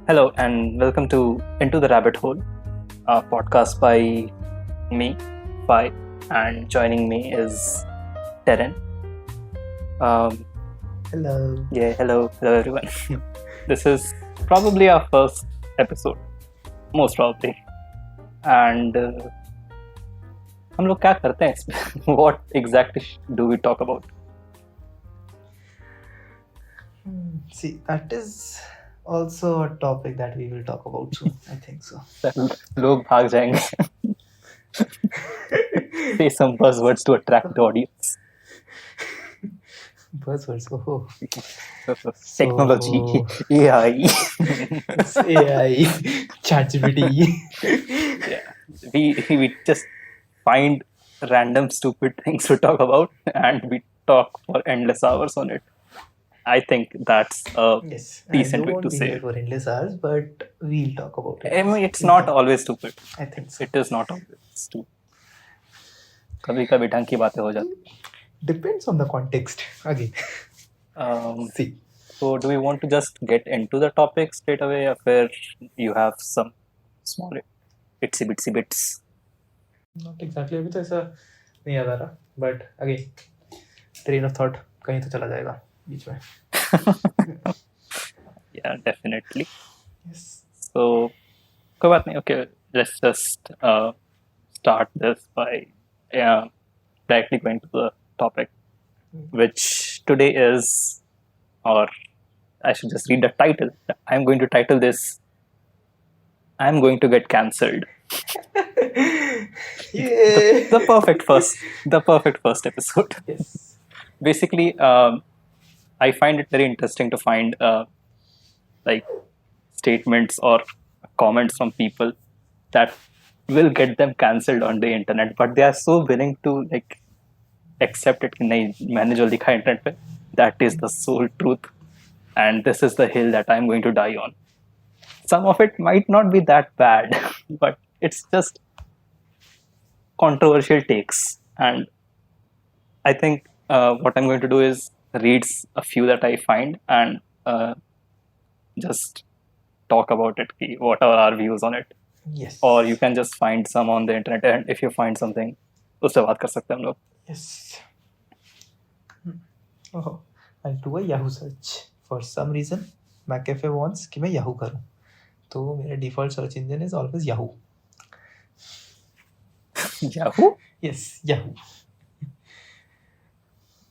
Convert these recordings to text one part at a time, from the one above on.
Hello and welcome to Into the Rabbit Hole, a podcast by me, Fi, and joining me is Terren. Hello. Hello everyone. This is probably our first episode, most probably. And हम लोग क्या करते हैं इसमें? What exactly do we talk about? See, that is also a topic that we will talk about soon. I think so. लोग भाग जाएंगे. Say some buzzwords to attract the audience. Buzzwords. Oh. Technology, AI. It's AI, ChatGPT. We just find random stupid things to talk about and we talk for endless hours on it. I think that's a Yes. decent I way won't to be say here it. for endless hours, but we'll talk about it. I mean, it's not always stupid. I think so. It is not always stupid. कभी कभी ढंग की बातें हो जाती. Depends on the context. Again. See. So do we want to just get into the topic straight away, or where you have some small itsy bitsy bits? Not exactly. अभी तो ऐसा नहीं याद आ रहा. But again, train of thought कहीं तो चला जाएगा बीच में. Yeah, definitely. Yes. So, कोई बात नहीं. Okay, let's just start this by directly going to the topic, which today is, or I should just read the title. I'm going to title this, I'm going to get cancelled. Yay! The perfect first episode. Yes. Basically, I find it very interesting to find like statements or comments from people that will get them cancelled on the internet, but they are so willing to like accept it कि नहीं मैंने जो लिखा internet पे that is the sole truth and this is the hill that I'm going to die on. Some of it might not be that bad, but it's just controversial takes, and I think what I'm going to do is read a few that I find and just talk about it. What are our views on it? Yes. Or you can just find some on the internet, and if you find something, उससे बात कर सकते हैं हम लोग. Yes. Oh, I'll do a Yahoo search. For some reason, McAfee wants कि मैं Yahoo करूँ. तो मेरा default search engine is always Yahoo. Yahoo? Yes, Yahoo.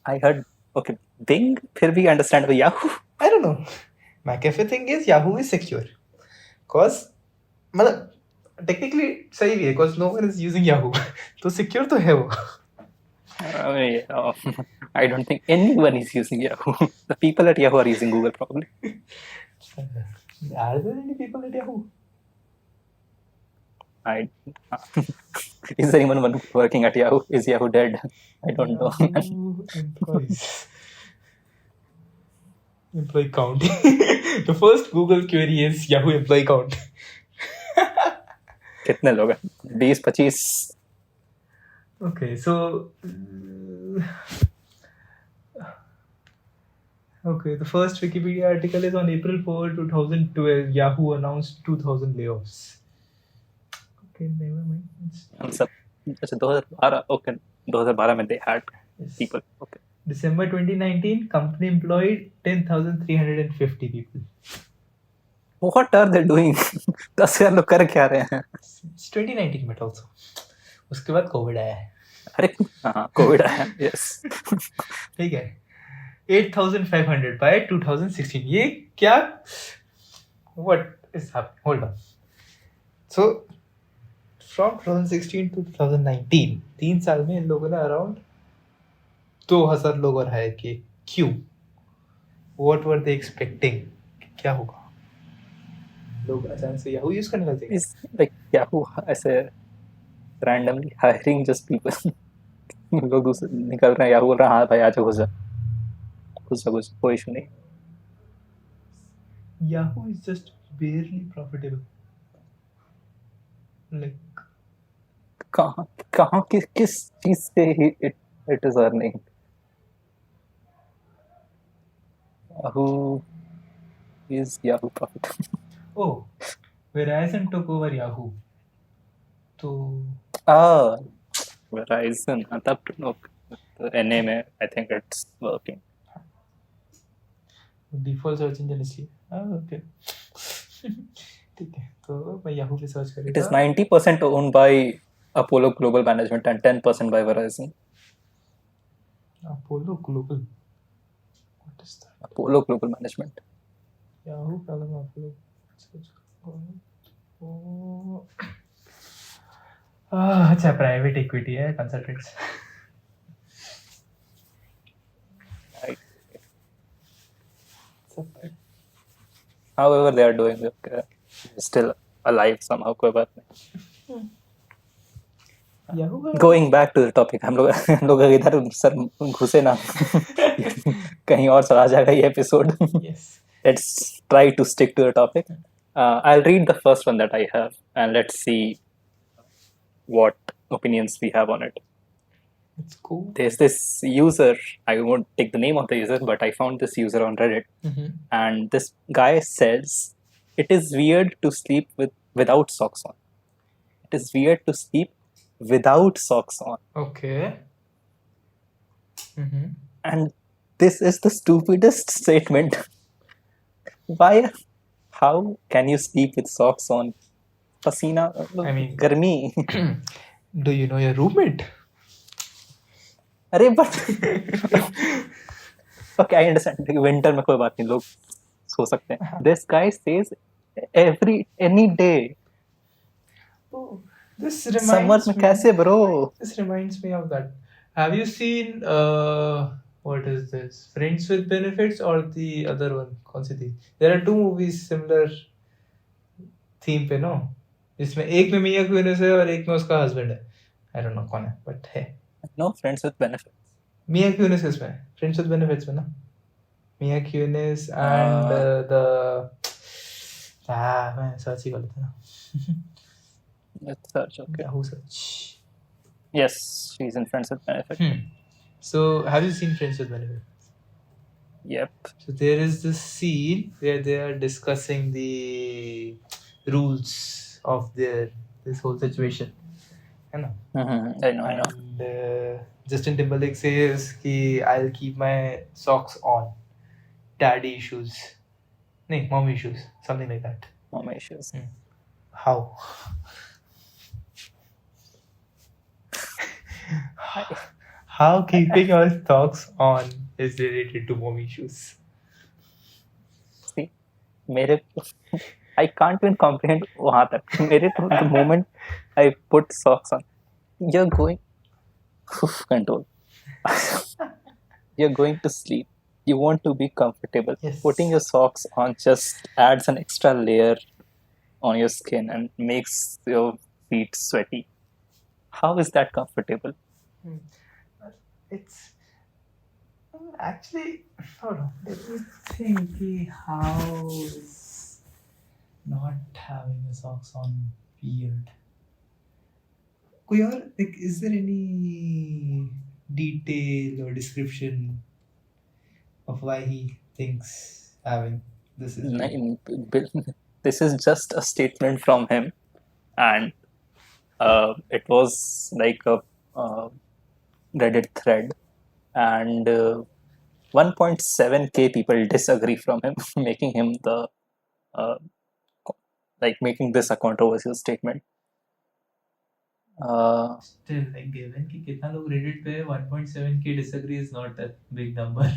I heard, okay, Bing, फिर भी understand with Yahoo. I don't know. McAfee thing is Yahoo is secure. Cause मतलब technically सही भी है. Cause no one is using Yahoo. तो secure तो है वो. I don't think anyone is using Yahoo. The people at Yahoo are using Google probably. Are there any people at Yahoo? Is there anyone working at Yahoo? Is Yahoo dead? I don't know. Yahoo employees. Employee count. The first Google query is Yahoo employee count. कितने लोग हैं? 20-25. Okay, so okay, the first Wikipedia article is on April 4, 2012. Yahoo announced 2,000 layoffs. Okay, never mind. हम सब अच्छा 2012. Okay, 2012 में they had Yes. people. Okay. December 2019, company employed 10,350 people. What are they doing? 10,000 लोग कर क्या रहे हैं? It's 2019 but also. उसके बाद कोविड आया है. अरे हाँ कोविड आया. Yes. ठीक है. 8,500 by 2016. ये क्या? What is happening? Hold on. So from 2016 to 2019, 3 साल में इन लोगों ने अराउंड 2,000 लोग और हायर किए. क्यों? What were they expecting? क्या होगा? लोग अचानक से Yahoo यूज करने लगे. Is like Yahoo ऐसे randomly hiring just people. लोग दूसरे निकल रहे हैं. Yahoo बोल रहा है हाँ भाई आज घुस जा कोई इशू नहीं. Yahoo is just barely profitable. Like कहाँ किस चीज से it is earning? Yahoo is Yahoo profit. Oh, Verizon took over Yahoo. So Ah, Verizon. तब लोग NA में I think it's working. Default search engine इसलिए ओके ठीक है तो मैं याहू पे सर्च It करेगा is 90% owned by Apollo Global Management and 10% by Verizon. Apollo global what is that Apollo Global Management. Yahoo पहले मैं अपोलो सर्च अच्छा प्राइवेट इक्विटी है consultants Right. However, they are doing okay. Still alive somehow. कोई बात नहीं. Yahoo का Going back to the topic, हम लोग इधर सर घुसे ना कहीं और चला जाएगा ये episode. Yes Let's try to stick to the topic. I'll read the first one that I have, and let's see what opinions we have on it. It's cool There's this user, I won't take the name of the user, but I found this user on Reddit, and this guy says it is weird to sleep without socks on. It is weird to sleep without socks on. Okay And this is the stupidest statement. Why? How can you sleep with socks on? Pasina, I mean- garmi. Do you know your roommate अरे but okay, I understand. Winter में कोई बात नहीं, लोग सो सकते हैं. This guy says any day. This Summer reminds में me. कैसे bro? This reminds me of that. Have you seen what is this? Friends with Benefits or the other one? कौन सी थी? There are two movies similar theme पे no? जिसमें एक में मिया क्यूनिस है और एक में उसका हस्बैंड है. I don't know कौन है, but है. No, Friends with Benefits. मिया क्यूनिस किसमें है? Friends with Benefits में ना? मिया क्यूनिस and the मैं सर्च ही कर लेता ना. Let's search. Okay. Yahoo search. Yes, she's in Friends with Benefits. So, have you seen Friends with Benefits? Yep. So, there is this scene where they are discussing the rules of this whole situation. I know. I know. And Justin Timberlake says, "Ki I'll keep my socks on. Daddy issues. No, mom issues. Something like that." Mom issues. How? How keeping your socks on is related to mom issues? See, I can't even comprehend वहाँ तक. The moment I put socks on, you're going control. You're going to sleep. You want to be comfortable. Yes. Putting your socks on just adds an extra layer on your skin and makes your feet sweaty. How is that comfortable? It's actually hold on. Let me think. How is not having the socks on weird? Like, is there any detail or description of why he thinks having this is weird? This is just a statement from him, and it was like a Reddit thread, and 1.7k people disagree from him, making him the making this a controversial statement. Still, like, given कि कितना लोग Reddit पे 1.7k disagree is not a big number.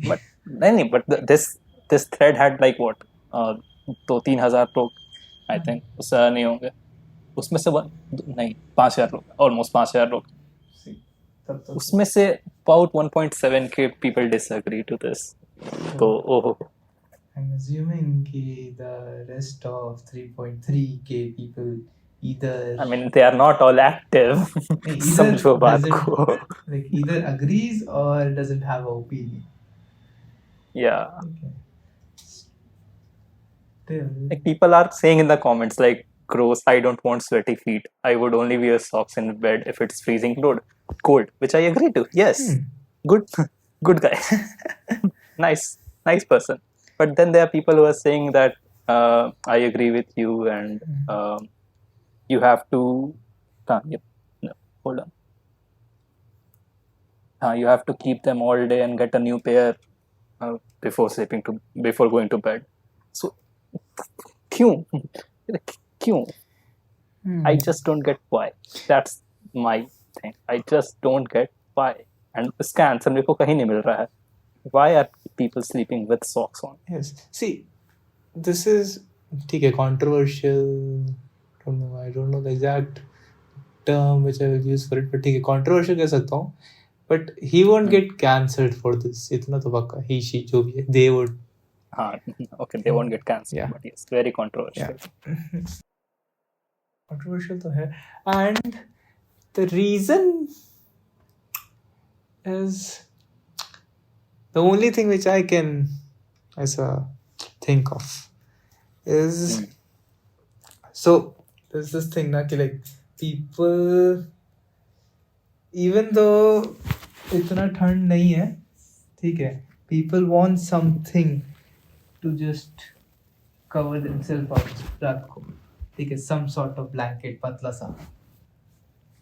But नहीं, but this thread had like what 2-3 हज़ार लोग, I think. उससे नहीं होंगे. उसमें से 5,000 लोग, almost 5,000 लोग. उसमें से about 1.7k people disagree to this. So, I'm assuming कि the rest of 3.3k people either I mean, they are not all active. समझो बात को. like either agrees or doesn't have an opinion. Yeah. Okay. Still, Like, people are saying in the comments like, gross, I don't want sweaty feet. I would only wear socks in bed if it's freezing cold, which I agree to. Yes. Good guy. Nice person. But then there are people who are saying that I agree with you, and you have to. Yep, no, hold on. You have to keep them all day and get a new pair before before going to bed. So, क्यों? क्यों? I just don't get why. That's my thing. I just don't get why. And इसका answer मेरे को कहीं नहीं मिल रहा है. Why are people sleeping with socks on? Yes. See, this is ठीक है, controversial. I don't know the exact term which I will use for it, but ठीक है, controversial कह सकता हूँ. But he won't get cancelled for this. इतना तो पक्का. He, she, जो भी है, they would. Okay, they won't get cancelled. Yeah. But yes, very controversial. Yeah. Controversial तो है. And the reason is the only thing which I can think of is so there's this thing na कि like people, even though इतना ठंड नहीं है, ठीक है, people want something to just cover themselves up रात को, ठीक है, some sort of blanket पतला सा,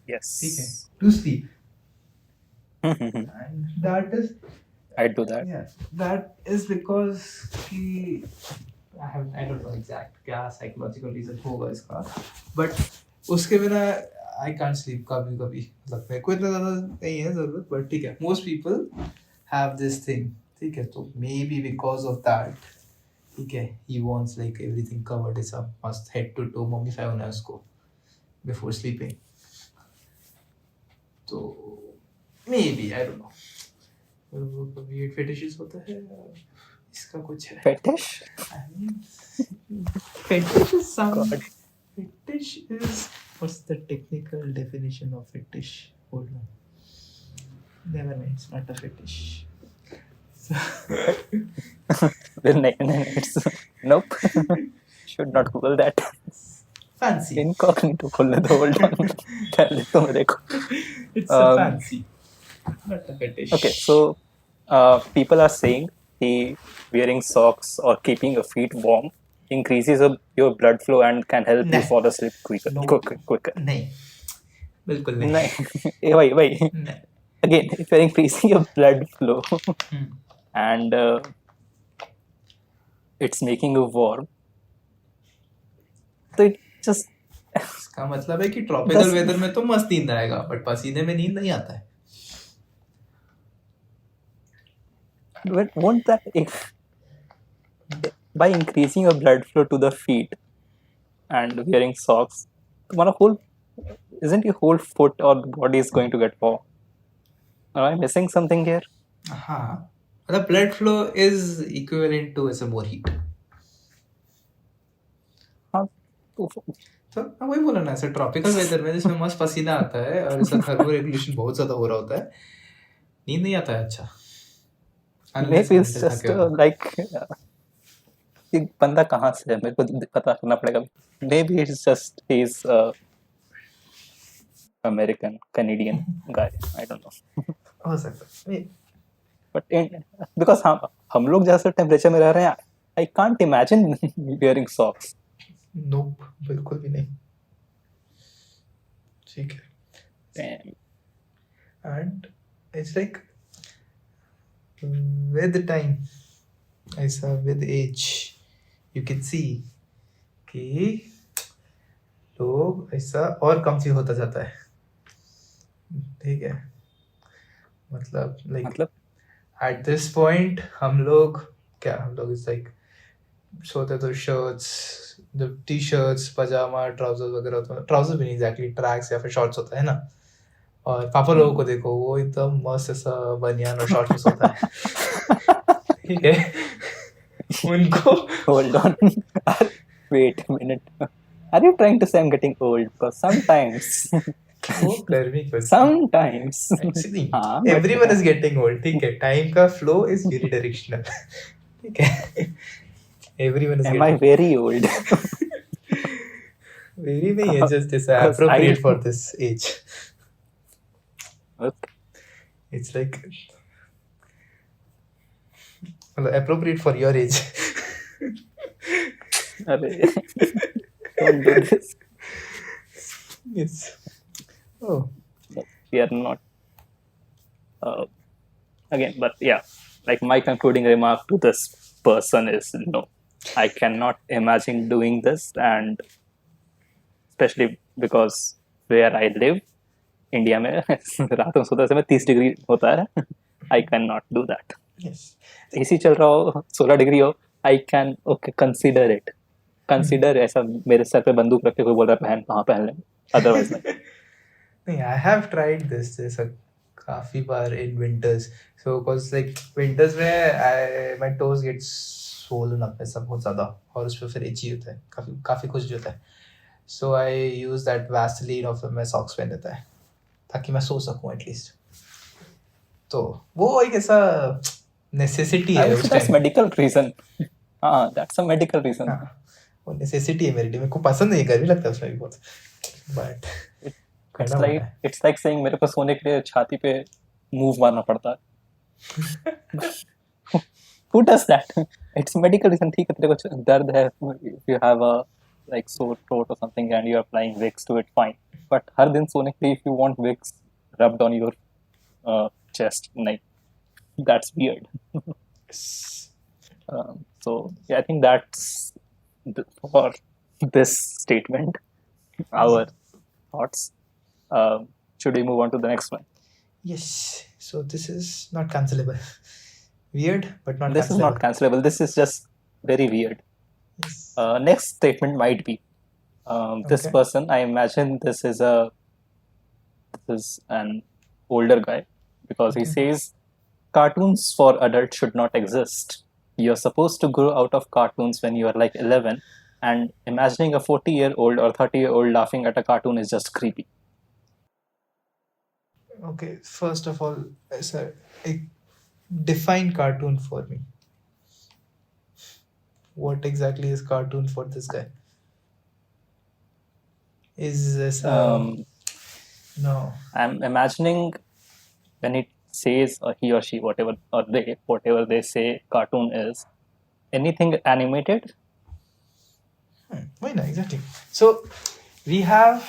Yes. ठीक है, to sleep. And that is, I do that. yeah, that is because कि I don't know exact क्या psychological reason होगा इसका, but उसके बिना I can't sleep कभी मतलब मेरे को इतना ज़्यादा नहीं है ज़रूरत, but ठीक है, most people have this thing, ठीक है, तो maybe because of that, ठीक है, he wants like everything covered, ऐसा must head to toe mummify होना है उसको before sleeping, तो maybe I don't know, weird fetishes होता है, इसका कुछ है Fetish? I mean, fetish is some. Fetish is, what's the technical definition of fetish? Hold on. Never mind, it's not a fetish. It's nope. Should not Google that. Fancy. Incognito खोलने दो, hold on. पहले तो मेरे को. It's a fancy, not a fetish. Okay, so people are saying wearing socks or keeping your feet warm increases your blood flow and can help you fall asleep quicker. नहीं, बिल्कुल नहीं. नहीं. Wait. Again, if you're increasing your blood flow and it's making you warm, so it just. इसका मतलब है कि tropical weather में तो मस्त नींद आएगा, बट पसीने में नींद नहीं आता है. Won't that by increasing your blood flow to the feet and wearing socks, isn't your whole foot or body is going to get warm? Am I missing something here? हाँ, the blood flow is equivalent to ऐसे more heat. हाँ, तो वही बोला ना, ऐसे tropical weather में जिसमें मस्त पसीना आता है और ऐसा थर्मो रेगुलेशन बहुत ज्यादा हो रहा होता है, नींद नहीं आता है. अच्छा, maybe it's just like बंदा कहाँ से है मेरे को पता करना पड़ेगा. Maybe it's just he's American Canadian guy. I don't know. हो सकता है. But because हम लोग जैसे टेम्परेचर में रह रहे हैं, I can't imagine wearing socks. Nope, बिल्कुल भी नहीं. ठीक है. Damn. And it's like with time, ऐसा with age, you can see कि लोग ऐसा और कम्फी होता जाता है. ठीक है, मतलब at this point हम लोग इट्स लाइक सोते तो शर्ट्स, जब टी शर्ट्स, पजामा, ट्राउजर्स वगैरह होता है. ट्राउजर भी नहीं एग्जैक्टली, ट्रैक्स या फिर शॉर्ट्स होता है ना. और पापा लोगों को देखो, वो एकदम मस्त ऐसा बनियान और शॉर्ट्स में सोता है. ठीक है, उनको Hold on. Wait a minute. Are you trying to say I'm getting old? Because sometimes. वो गर्मी को Sometimes. actually everyone is getting old. ठीक है, टाइम का फ्लो इज यूनिडायरेक्शनल. ठीक है, everyone is Am I very old? very नहीं है, just is appropriate for this age. Okay. It's like appropriate for your age. अरे don't do this. Yes. Oh. No, we are not. Uh, Again, but yeah, like my concluding remark to this person is no, I cannot imagine doing this, and especially because where I live, India में रात में सोते समय 30 degree होता है. I can not do that. Yes. AC चल रहा हो 16 डिग्री हो, I can okay consider it. Consider ऐसा मेरे सर पे बंदूक रख के कोई बोल रहा है पहन, कहाँ पहन ले, अदरवाइज नहीं. नहीं, I have tried this जैसा काफी बार in winters. So cause like winters में my toes get swollen up ऐसा बहुत ज़्यादा, और उस पे फिर itchy होता है, काफी खुजली होता है. So I use that Vaseline और फिर मैं socks पहन लेता है ताकि मैं सो सकूं एटलीस्ट. तो वो एक ऐसा नेसेसिटी है उस दैट्स टाइम. Medical reason. हाँ, दैट्स अ मेडिकल रीजन. वो नेसेसिटी है मेरे लिए. मेरे को पसंद नहीं, गर्मी लगता है उसमें भी बहुत, बट इट्स लाइक सेइंग मेरे को सोने के लिए छाती पे मूव मारना पड़ता है. Who does that? It's medical reason. ठीक है, तेरे को दर्द है, if you have a like sore throat or something and you are applying Vicks to it, fine. But हर दिन सोने के लिए if you want Vicks rubbed on your chest, नहीं, that's weird. So yeah, I think that's for this statement. Our thoughts. Should we move on to the next one? Yes. So this is not cancelable. Weird, but not This cancelable. is not cancelable. This is just very weird. Yes. Next statement might be this Okay. person. I imagine this is an older guy, because he says cartoons for adults should not exist. You're supposed to grow out of cartoons when you are like 11, and imagining a 40-year-old or 30-year-old laughing at a cartoon is just creepy. Okay, first of all, sir, define cartoon for me. What exactly is cartoon for this guy? Is this no? I'm imagining when it says he or she, whatever, or they, whatever they say cartoon is, anything animated. Why not? Exactly. So we have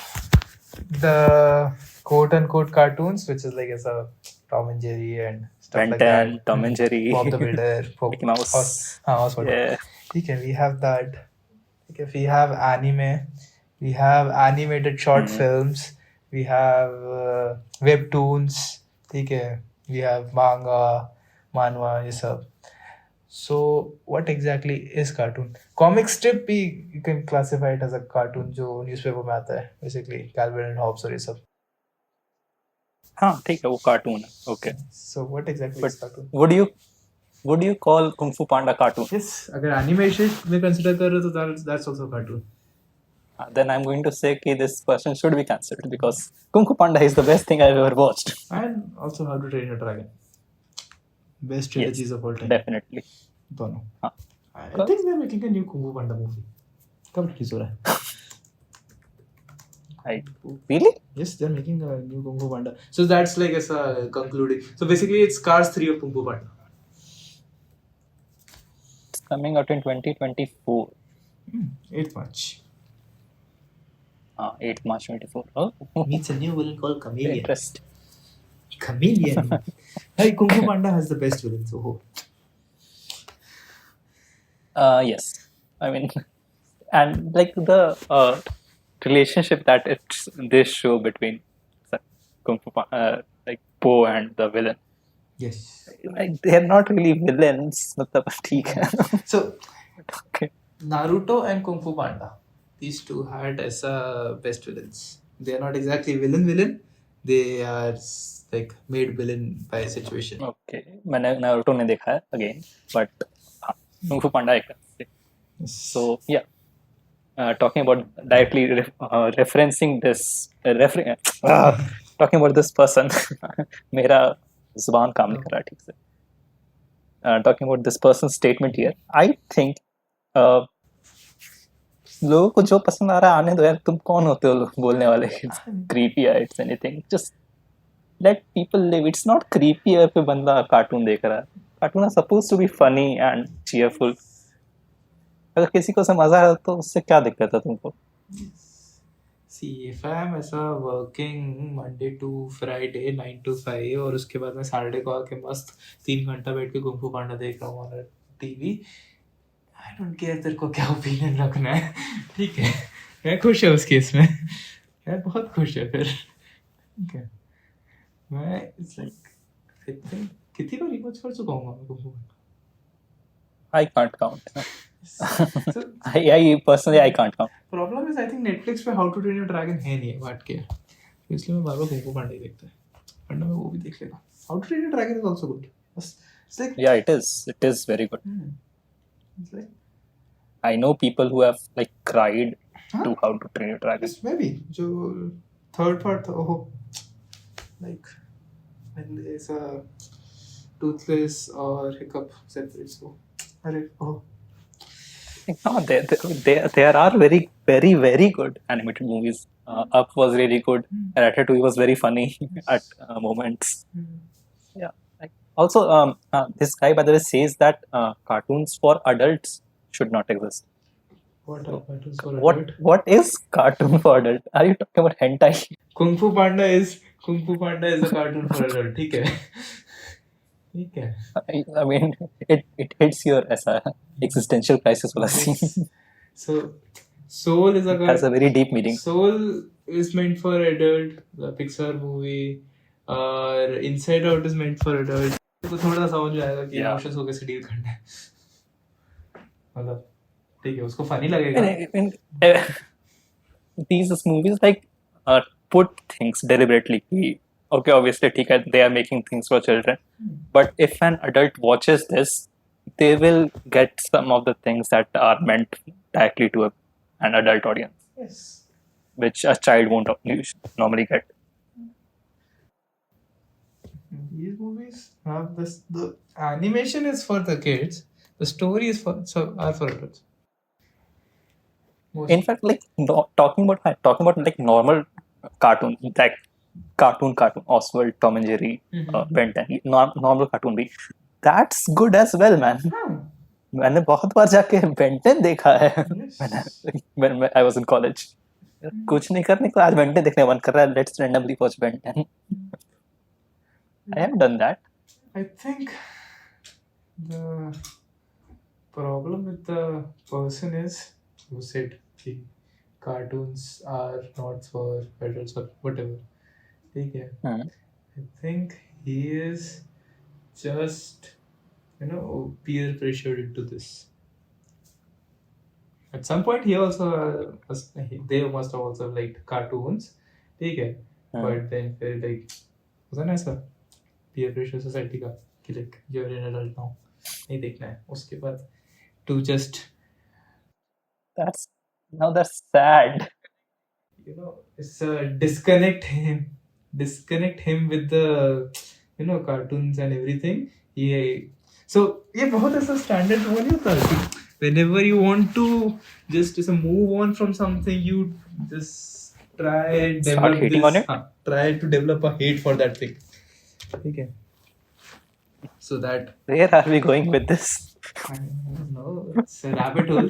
the quote unquote cartoons, which is like as a Tom and Jerry and stuff Ben like 10, that. Tom and Jerry, Bob the Builder, Mickey Mouse. Oswald. Yeah. Okay, we have that. Okay, we have anime, we have animated short films, we have webtoons. Okay, we have manga, manhwa, ये सब. So what exactly is cartoon? Comic strip भी you can classify it as a cartoon जो newspaper में आता है, basically Calvin and Hobbes और ये सब. हाँ ठीक है, वो कार्टून है. Okay. So what exactly But is cartoon? would you call Kung Fu Panda cartoon? Yes, अगर animation में consider कर रहे हो तो that's also cartoon. Then I'm going to say that this person should be cancelled, because Kung Fu Panda is the best thing I've ever watched. And also How to Train Your Dragon. Best trilogies of all time. Definitely. दोनों. हाँ. I think they're making a new Kung Fu Panda movie. कब release हो रहा है? Really? Yes, they're making a new Kung Fu Panda. So that's like as a concluding. So basically, it's Cars 3 of Kung Fu Panda. It's coming out in 2024. 8 March. 8 March 24. Oh, Meets a new villain called Chameleon. interest. Chameleon. Hey, Kung Fu Panda has the best villain. So. Yes. I mean, and like the relationship that it's this show between Kung Fu like Po and the villain. Yes. Like they're not really villains. मतलब ठीक है. So Okay. Naruto and Kung Fu Panda, these two had as best villains. They are not exactly villain. They are like made villain by a situation. Okay. मैंने Naruto नहीं देखा है again, but Kung Fu Panda एक. So yeah. Talking about directly referencing this talking about this person. मेरा जुबान काम नहीं कर रहा ठीक से. Talking about this person's statement here, I think लोगों को जो पसंद आ रहा है आने दो यार. तुम कौन होते हो बोलने वाले? It's creepy or it's anything. Just let people live. It's not creepy if कोई बंदा कार्टून देख रहा है. Cartoon are supposed to be funny and cheerful. अगर किसी को से मजा है तो उससे क्या दिक्कत है तुमको? See, if I am ऐसा working Monday to Friday 9 to 5 और उसके बाद मैं सैटरडे को आके मस्त 3 घंटा बैठ के कुंग फू पांडा देख रहा हूँ on TV, I don't care तेरे को क्या ओपिनियन रखना है, ठीक है, मैं खुश है उस केस में, मैं बहुत खुश है फिर, ठीक है, मैं इट्स लाइक आई थिंक कितनी बार रिवॉच कर चुका हूँ मैं kung fu panda. I can't count. So I personally I can't count. Problem is I think Netflix पे how to train your dragon है नहीं है बांट के, तो इसलिए मैं बार बार कुंग फू पांडा ही देखता है, वरना मैं वो भी देख लेगा. How to train your dragon is also good, बस it's like Yeah, it is. It is very good. It's like I know people who have like cried हाँ? to How to Train Your Dragon. Yes, maybe जो third part था वो like when there's a toothless और hiccup separates वो, अरे ओह No, there are very good animated movies. Up was really good. Ratatouille was very funny at moments. Yeah. Also, this guy by the way says that cartoons for adults should not exist. what are cartoons for What adult? what is cartoon for adult? Are you talking about hentai? Kung Fu Panda is a cartoon for adult, ठीक है, ठीक है. I mean, it hits your ऐसा existential crisis वाला scene. So Soul is a It has a very deep meaning. Soul is meant for adult, the Pixar movie, और Inside Out is meant for adult. तो थोड़ा समझ में आएगा कि Yeah. Emotions को कैसे डील करना है, मतलब ठीक है, उसको फनी लगेगा. These movies like put things deliberately. Okay, obviously, ठीक है, they are making things for children. But if an adult watches this, they will get some of the things that are meant directly to an adult audience, Yes. which a child won't normally get. These movies have this. The animation is for the kids. The story is are for adults. In fact, like talking about like normal cartoon, like cartoon, Oswald, Tom and Jerry, Ben 10, normal cartoon भी, that's good as well, man. मैंने बहुत बार जाके Ben 10 देखा है when I was in college. कुछ नहीं करने को आज Ben 10 देखने मन कर रहा है, let's randomly watch Ben 10. I have done that. I think the problem with the person is who said the cartoons are not for adults or whatever. ठीक है. I think he is just peer pressured into this. At some point he also they must have also liked cartoons. ठीक है. But then फिर like होता ना ऐसा peer pressure society का कि like you're an adult now, नहीं देखना है, उसके बाद to just that's sad. It's disconnect him with the cartoons and everything. So ये बहुत ऐसा standard वो नहीं होता कि whenever you want to just move on from something, you just try and Start hating on it. Try to develop a hate for that thing. Okay. So that Where are we going with this? I don't know. It's a rabbit hole.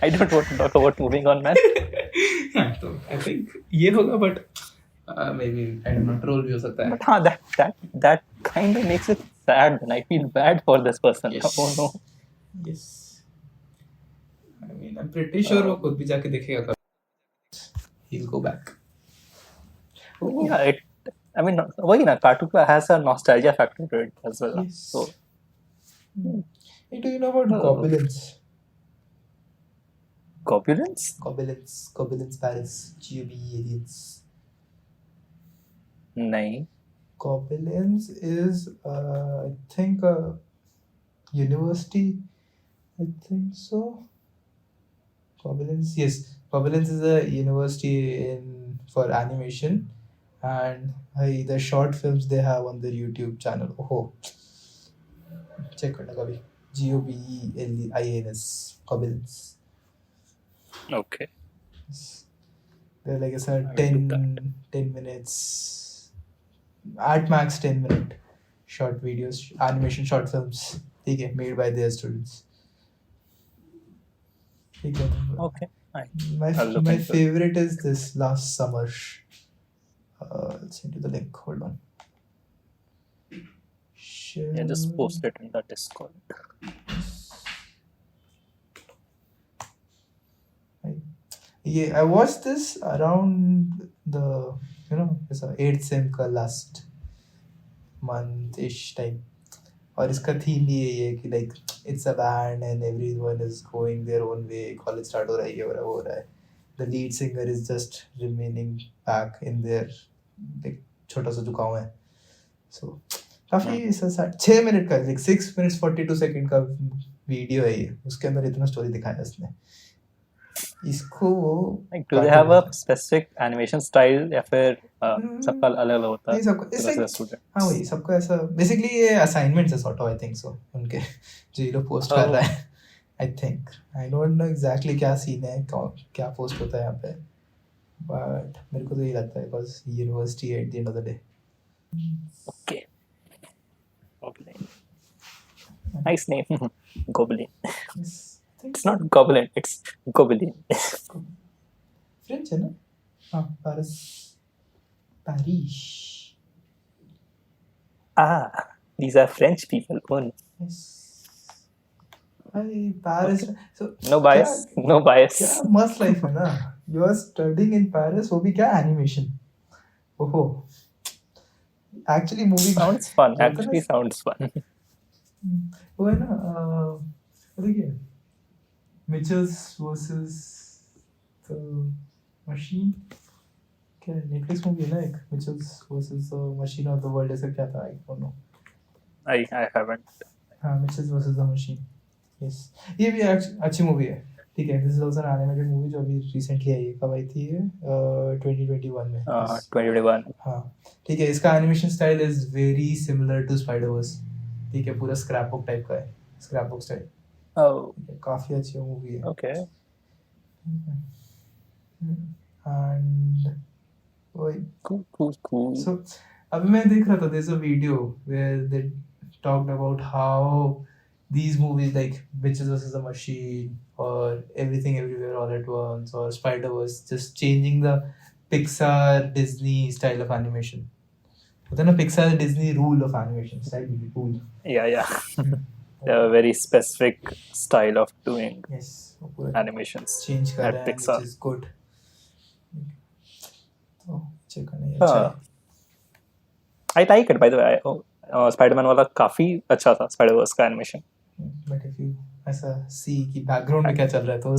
I don't want to talk about moving on, man. हाँ, तो I think ये होगा, but maybe I don't know, troll भी हो सकता है. But हाँ, that kind of makes it sad. And I feel bad for this person. Yes. Oh no. Yes. I mean, I'm pretty sure वो खुद भी जाके देखेगा. He'll go back. Yeah, I mean, वही ना, cartoon has a nostalgia factor to it as well. Yes. So, Hey, do you know about goblins? Goblins? Goblins Paris, GOB aliens. नहीं. Goblins is I think a university. I think so. Goblins, yes. Goblins is a university for animation, and the short films they have on their YouTube channel. Oh, check करना कभी. GOBLINS Goblins. Okay. They're like a 10 minutes, at max 10-minute short videos, animation short films. ठीक है, made by their students. ठीक है. Okay. I'll look My into it. favorite is this last summer. I'll send you the link. Hold on. Yeah, just post it in the Discord. I watched this around the it's a 8th sem का last month ish time. और इसका theme भी यही है कि like it's a band and everyone is going their own way. College start हो रहा है, ये हो रहा है. The lead singer is just remaining back in their like छोटा सा जो गाँव है. So काफी 6 मिनट का like 6 minutes 42 second का वीडियो है ये. उसके अंदर इतना स्टोरी दिखाया उसने. इसको Like, do they have a specific animation style या फिर सबका अलग-अलग होता है? नहीं, सबका Because they're students. हाँ वही सबका ऐसा बेसिकली ये असाइनमेंट्स है sort of I think so उनके जो ये लोग पोस्ट कर रहा है. I think I don't know exactly क्या सीन है, क्या पोस्ट होता है यहाँ पे, but मेरे को तो यही लगता है because university at the end of the day. Okay. Goblin. Nice name. Goblin. It's not goblin, it's goblin. French है ना? हाँ, Paris. These are French people only. Yes. Paris. So No bias. No bias. क्या मस्त life है ना. You are studying in Paris, वो भी क्या एनिमेशन. ओहो. Actually movie Sounds fun. Actually sounds fun. वो है ना देखिए Mitchells versus the Machine. क्या Netflix मूवी है ना एक Mitchells versus the Machine or the World ऐसा क्या था, I don't know. I haven't. हाँ, Mitchells versus the Machine. Yes. ये भी अच्छी मूवी है. ठीक है. This is also an animated movie जो अभी recently आई है. कब आई थी ये? 2021 में. 2021. हाँ. ठीक है. इसका animation style is very similar to Spider-Verse. ठीक है. पूरा scrapbook टाइप का है. Scrapbook style. Oh. काफी अच्छी मूवी है. Okay. And वही. Cool. So अभी मैं देख रहा था there's a video where they talked about how these movies like Witches vs. the Machine or Everything Everywhere All at Once or Spider-Verse just changing the Pixar Disney style of animation. होता है ना Pixar Disney rule of animation style rule. Yeah. They have a very specific style of doing animations. Change कर रहे हैं, Pixar. which is good. तो check करना ये अच्छा है. I like it by the way. Spider-Man वाला काफी अच्छा था Spider-Verse का animation. But if you ऐसा see कि background में क्या चल रहा है तो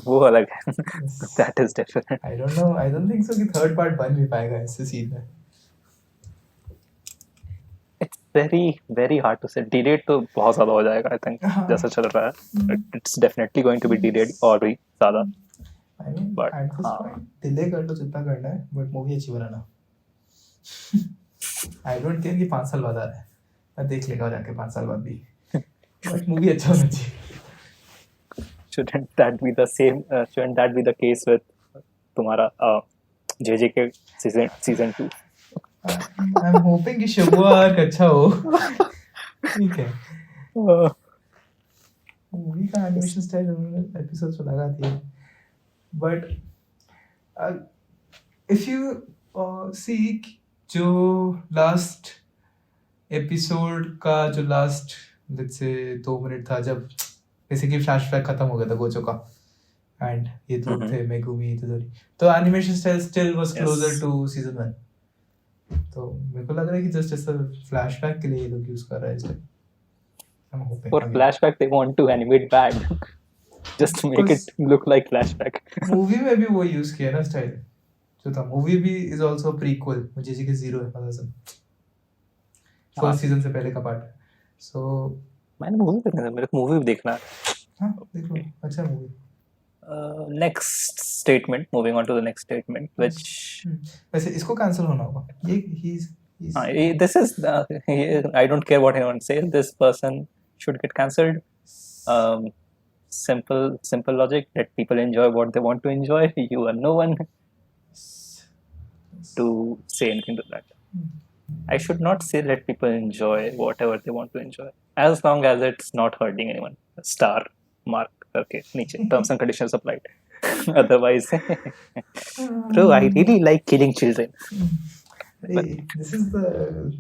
वो अलग है. That is different. I don't know. I don't think so कि third part बन भी पाएगा ऐसे scene में. It's very hard to say. Delayed तो बहुत ज़्यादा हो जाएगा I think जैसा चल रहा है. It's definitely going to be delayed और भी ज़्यादा. I mean, but at this point, delay कर लो जितना करना है, but movie अच्छी बनाना. I don't care कि 5 साल बाद आ रहा है. मैं देख लेगा जाके 5 साल बाद भी. But movie अच्छा होना चाहिए. Shouldn't that be the same? Shouldn't that be the case with तुम्हारा JJK season 2? I'm hoping कि शबुआ आर्क अच्छा हो. ठीक है. मूवी का एनिमेशन स्टाइल उन्होंने एपिसोड्स में लगा दिया. But if you see जो last episode का जो last let's say 2 मिनट था जब basically flashback खत्म हो गया था गोचो का and ये तो थे मेगुमी तो animation style still was closer to season 1. तो मेरे को लग रहा है कि just ऐसा flashback के लिए ये लोग use कर रहा है इसलिए. I'm hoping. For flashback they want to animate bad. Just to make it look like flashback. Movie में भी वो यूज किया ना स्टाइल जो था. मूवी भी इज आल्सो प्रीक्वल मुझे जी के 0 है पता सब फर्स्ट सीजन से पहले का पार्ट. सो मैंने मूवी देखना है. मेरे को मूवी देखना है. हाँ देख लो अच्छा movie. Next statement. Moving on to the next statement, which वैसे इसको कैंसिल होना होगा. ये he's this is I don't care what anyone says. This person should get cancelled. Simple logic. Let people enjoy what they want to enjoy. You are no one to say anything to that. I should not say let people enjoy whatever they want to enjoy, as long as it's not hurting anyone. Star mark. Okay, niche. Terms and conditions applied. Otherwise, bro, I really like killing children. But Hey, this is the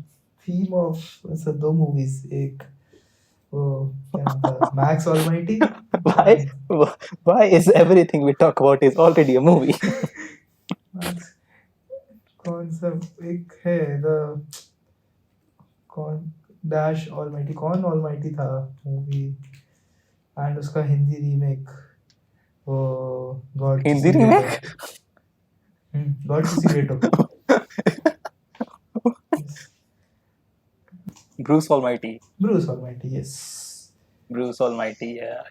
theme of ऐसा दो movies. एक वो क्या नाम था, Max Almighty. why? Why is everything we talk about is already a movie? Max कौन सा एक है the कौन Dash Almighty, कौन Almighty था movie, and उसका हिंदी remake वो God to Hindi see remake? later. God to see later. Yes. Bruce Almighty. Bruce Almighty, yes. Bruce Almighty. Yeah.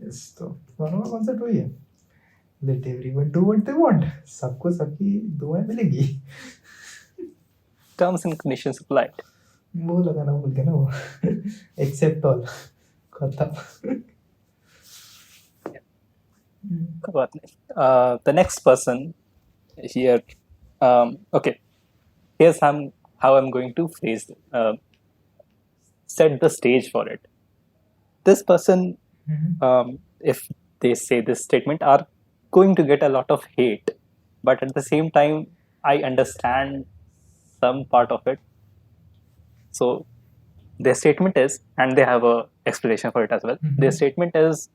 Yes, तो दोनों का कॉन्सेप्ट वही है. Let everyone do what they want. सबको सबकी दुआएं मिलेंगी. Terms and conditions applied. वो लगाना भूल गया ना वो. Except all. खत्म. कोई बात नहीं. The next person here. Okay. Here's how I'm going to phrase it. Set the stage for it. This person, if they say this statement, are going to get a lot of hate, but at the same time, I understand some part of it. So their statement is, and they have a explanation for it as well. Their statement is,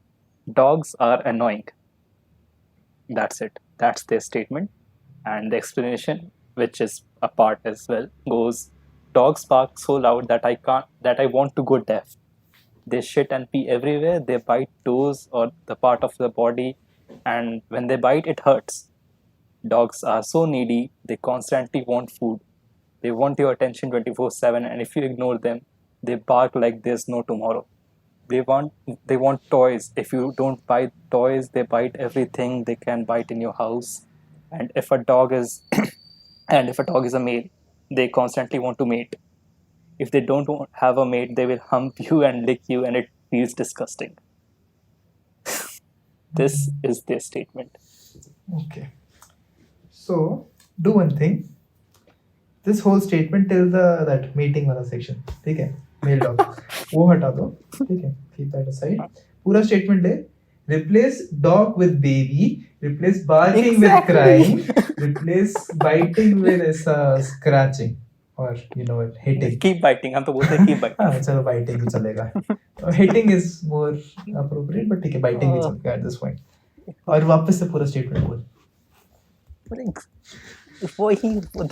dogs are annoying. That's it. That's their statement, and the explanation, which is a part as well, goes, dogs bark so loud that I want to go deaf. They shit and pee everywhere. They bite toes or the part of the body, and when they bite, it hurts. Dogs are so needy. They constantly want food. They want your attention 24/7, and if you ignore them, they bark like there's no tomorrow. They want toys. If you don't buy toys, they bite everything they can bite in your house. And if a dog is a male, they constantly want to mate. If they don't have a mate, they will hump you and lick you, and it feels disgusting. This is their statement. Okay. So do one thing. This whole statement till that meeting वाला section, ठीक है? Male dog. वो हटा दो, ठीक है? Keep that aside. पूरा statement ले. Replace dog with baby. Replace barking with crying. Replace biting with scratching. Or hitting. Keep biting. हम तो बोलते हैं keep biting. हाँ चलो biting भी चलेगा. Hitting is more appropriate, but ठीक है biting भी चलेगा at this point. और वापस से पूरा statement बोल.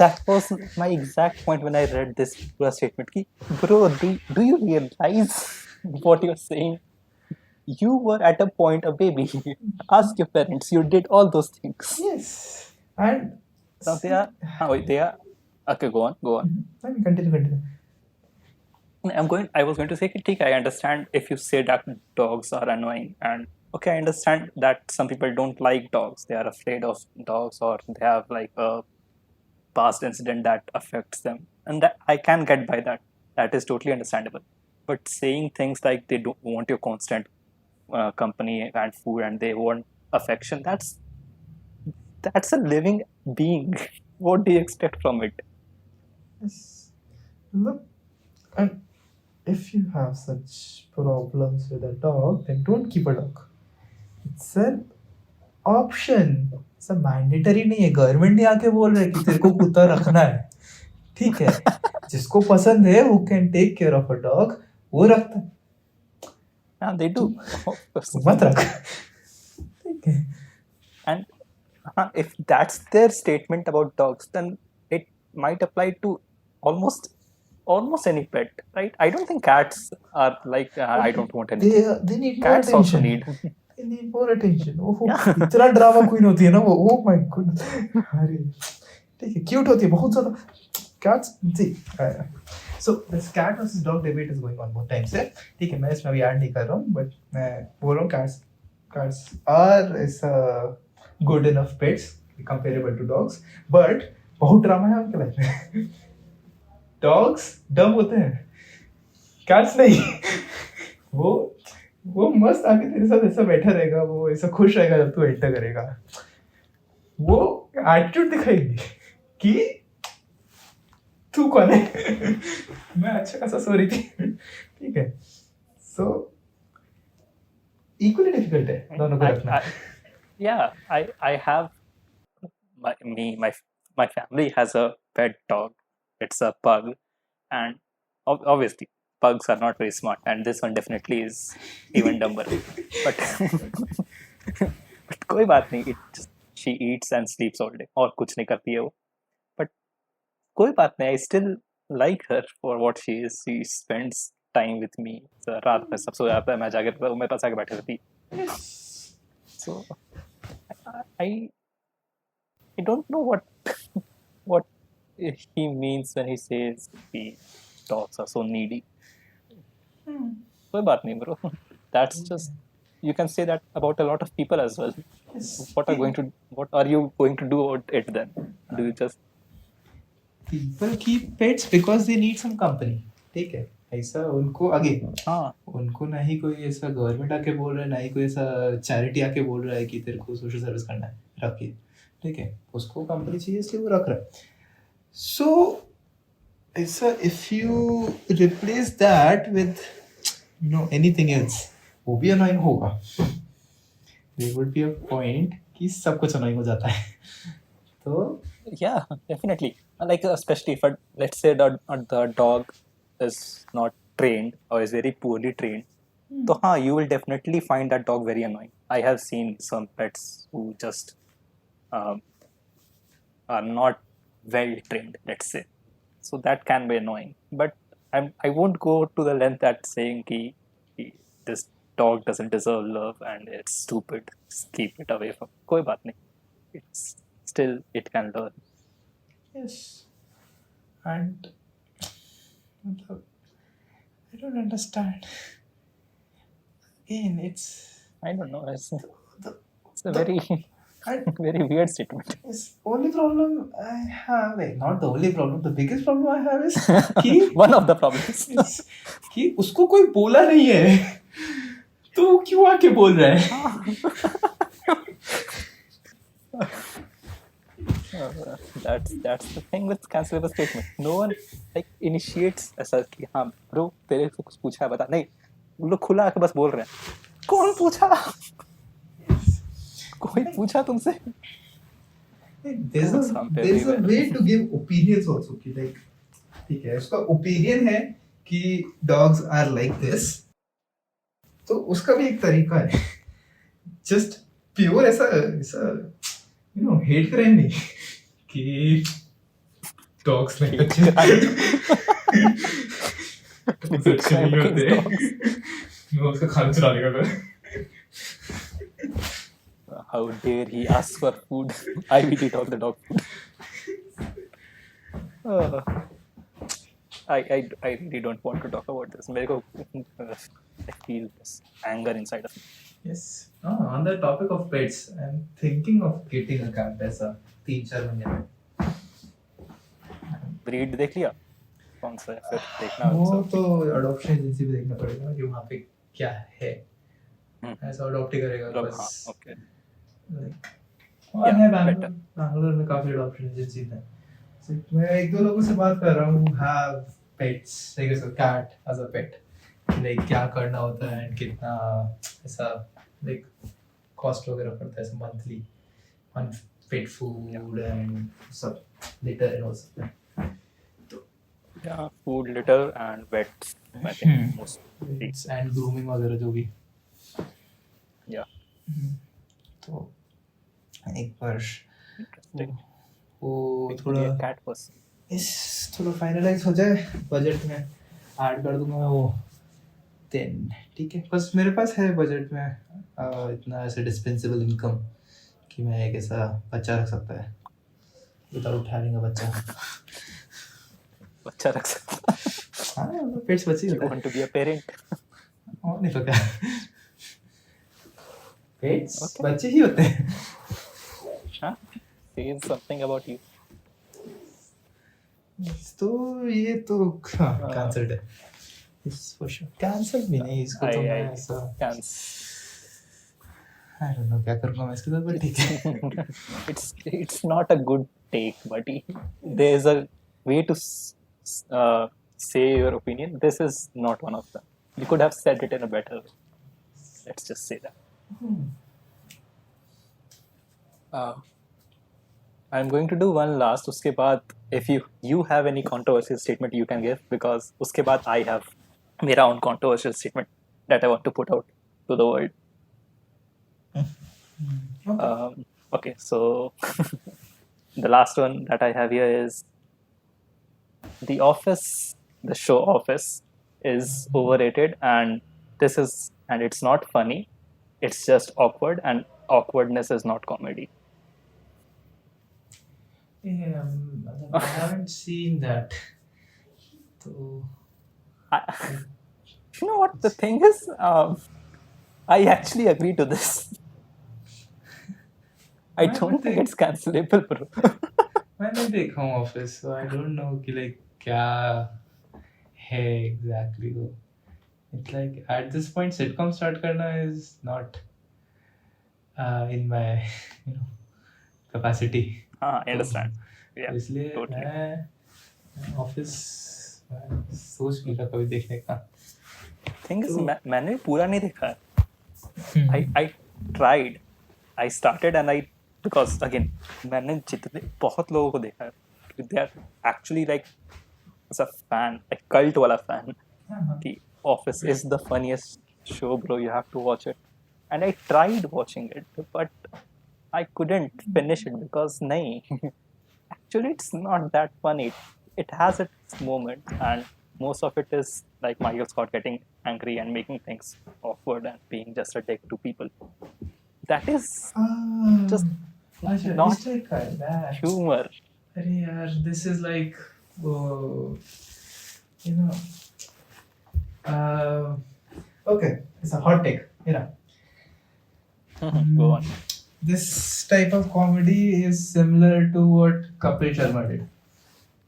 That was my exact point when I read this statement. Bro, do you realize what you're saying? You were at a point a baby. Ask your parents. You did all those things. Yes. And now they are. Okay, go on. Continue. I was going to say, I understand if you say that dogs are annoying, and okay, I understand that some people don't like dogs. They are afraid of dogs, or they have like a past incident that affects them, and that I can get by that. That is totally understandable. But saying things like they don't want your constant company and food, and they want affection, that's a living being. What do you expect from it? Yes. Look, and if you have such problems with a dog, then don't keep a dog. It's an option. It's a mandatory नहीं है. Government नहीं आके बोल रहा है कि तेरे को कुत्ता रखना है. ठीक है. जिसको पसंद है, who can take care of a dog, वो रखता है. Yeah, they do. मत रख. ठीक है. And if that's their statement about dogs, then it might apply to almost any pet, right? I don't think cats are like I don't want anything. They need Cats more also attention. need. They need more attention. Oh, इतना drama queen होती है ना वो. Oh my goodness. अरे ठीक है, cute होती है बहुत ज़्यादा. Cats, see. So this cat versus dog debate is going on both times है. ठीक है, मैं इसमें अभी ऐड नहीं कर रहा हूँ, but मैं बोल रहा हूँ cats are good enough pets comparable to dogs, but बहुत ड्रामा है उनके लाइफ में. Dogs डम होते हैं, cats नहीं. वो मस्त आके तेरे साथ ऐसा बैठा रहेगा, वो ऐसा खुश रहेगा जब तू एंटर करेगा. वो एटीट्यूड दिखाएगी कि तू कौन है? मैं अच्छा खासा सो रही थी. ठीक है. So equally difficult है दोनों को रखना. Yeah, I have my family has a pet dog. It's a pug, and obviously pugs are not very smart, and this one definitely is even dumber. But but कोई बात नहीं. She eats and sleeps all day. और कुछ नहीं करती है वो. But कोई बात नहीं. I still like her for what she is. She spends time with me. So, रात में सब सो जाता है, मैं जाके मेरे पास आके बैठी रहती. So I don't know what he means when he says the dogs are so needy. कोई बात नहीं, bro. That's just, you can say that about a lot of people as well. What are you going to do about it then? Do you just People keep pets because they need some company. ठीक है. ऐसा उनको आगे उनको ना ही कोई ऐसा government आके बोल रहा है, ना ही कोई ऐसा चैरिटी आके बोल रहा है कि तेरे को सोशल सर्विस करना है, रखिए. ठीक है. उसको कंपनी चाहिए इसलिए वो रख रहा है. So ऐसा if you replace that with anything else, वो भी annoying होगा. There would be a point कि सब कुछ annoying हो जाता है. तो yeah, definitely. Like especially if let's say the dog is not trained or is very poorly trained, so you will definitely find that dog very annoying. I have seen some pets who just are not well trained, let's say, so that can be annoying. But I won't go to the length at saying this dog doesn't deserve love and it's stupid, just keep it away from. कोई बात नहीं. It's still, it can learn. Yes. And I don't understand. Again, I don't know. It's a very very weird statement. It's only problem I have. Not the only problem. The biggest problem I have is कि one of the problems. कि उसको कोई बोला नहीं है. तो क्यों आके बोल रहा है? That's the thing with cancelable statement. No one like initiates ऐसा कि हाँ bro तेरे से कुछ पूछा है बता. नहीं, वो लोग खुला आके बस बोल रहे हैं. कौन पूछा? कोई पूछा तुमसे? There's a way to give opinions also कि like ठीक है उसका opinion है कि dogs are like this, तो उसका भी एक तरीका है. Just pure ऐसा hate crime नहीं कि dogs नहीं अच्छे नहीं होते. मैं उसका खाना चुरा लेगा फिर. How dare he ask for food? I will eat all the dog food. I really don't want to talk about this. मेरे को I feel this anger inside of me. Yes. On the topic of pets, I'm thinking of getting a cat ऐसा 3-4 महीने में. Breed देख लिया? कौन सा है फिर देखना? वो तो adoption agency पे देखना पड़ेगा कि वहाँ पे क्या है. ऐसा अडॉप्ट ही करेगा बस. Okay. और है बैंगलोर में काफी अडॉप्शन एजेंसीज हैं. मैं एक दो लोगों से बात कर रहा हूँ have pets like a cat as a pet, like क्या करना होता है एंड कितना ऐसा लाइक कॉस्ट वगैरह पड़ता है monthly on pet food and सब लिटर एंड ऑल्सो. तो yeah, food, litter and vets, I think mostly. And grooming वगैरह जो भी. yeah. तो एक बार वो थोड़ा कैट पर्सन इस थोड़ा फाइनलाइज हो जाए बजट में ऐड कर दूंगा मैं वो 10. ठीक है. बस मेरे पास है बजट में इतना ऐसे डिस्पेंसेबल इनकम कि मैं एक ऐसा बच्चा रख सकता है विदाउट हैविंग अ बच्चा. बच्चा रख सकता. हाँ मतलब पेट्स बच्चे होते हैं. want to be a parent? और नहीं तो क्या पेट्स बच्चे ही होते हैं. हाँ, says something about you. तो ये तो कैंसल्ड है. इस फॉर श्योर कैंसल भी नहीं इसको. तो मैं ऐसा आई डोंट नो क्या करूंगा मैं इसके साथ. बट ठीक है. It's not a good take, but there is a way to say your opinion. This is not one of them. You could have said it in a better way. Let's just say that. Uh, I'm going to do one last. उसके बाद, if you have any controversial statement you can give, because उसके बाद I have मेरा own controversial statement that I want to put out to the world. Okay, so the last one that I have here is The Office. The show Office is overrated, and it's not funny. It's just awkward, and awkwardness is not comedy. Yeah, I haven't seen that. So, You know what the thing is? I actually agree to this. I don't think it's cancelable, bro. मैंने देखा हूँ office, so I don't know कि like क्या है exactly वो. It's like at this point sitcom start करना is not in my capacity. I understand. Yeah, इसलिए totally. मैं ऑफिस सोच नहीं रहा कभी देखने का. Thing is, मैंने पूरा नहीं देखा है. I tried. I started and because again मैंने जितने बहुत लोगों को देखा है, they are actually like as a fan, like cult वाला fan. The Office is the funniest show, bro. You have to watch it. And I tried watching it, but I couldn't finish it because nahi. Actually, it's not that funny. It has its moments, and most of it is like Michael Scott getting angry and making things awkward and being just a dick to people. That is just not humor. अरे यार, this is like okay, it's a hot take. Go on. This type of comedy is similar to what Kapil Sharma did.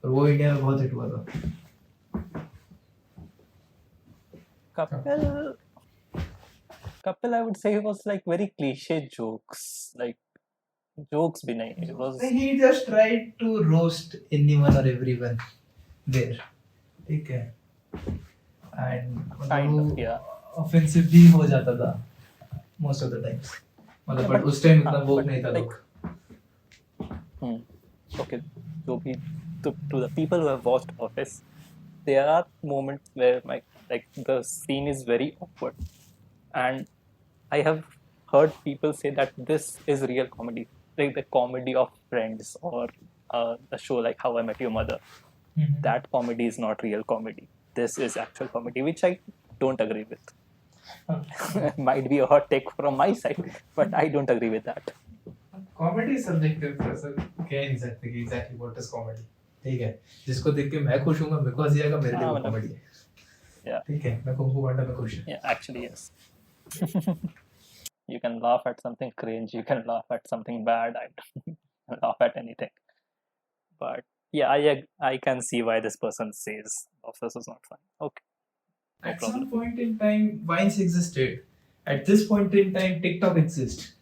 और वो India में बहुत hit हुआ था. Kapil, I would say, was like very cliche jokes, like jokes भी नहीं. It was. He just tried to roast anyone or everyone there. ठीक है. And kind of, yeah. Offensive भी हो जाता था most of the times. मतलब but उस टाइम इतना woke नहीं था लोग. Okay, to the people who have watched Office, there are moments where like the scene is very awkward, and I have heard people say that this is real comedy, like the comedy of Friends or a show like How I Met Your Mother. That comedy is not real comedy. This is actual comedy, which I don't agree with. Might be a hot take from my side, but I don't agree with that. Comedy is subjective. कह नहीं सकते कि exactly what is comedy. ठीक है. जिसको देख के मैं खुश हूँगा, मेरे को हंसी आएगा, मेरे लिए वो comedy है. Yeah. ठीक है. मैं कुंफू पांडा में खुश हूँ. Yeah, actually yes. You can laugh at something cringe. You can laugh at something bad. I don't laugh at anything. But yeah, I can see why this person says Office is not fun. Okay. No At problem. some point in time, Vines existed. At this point in time, TikTok exists.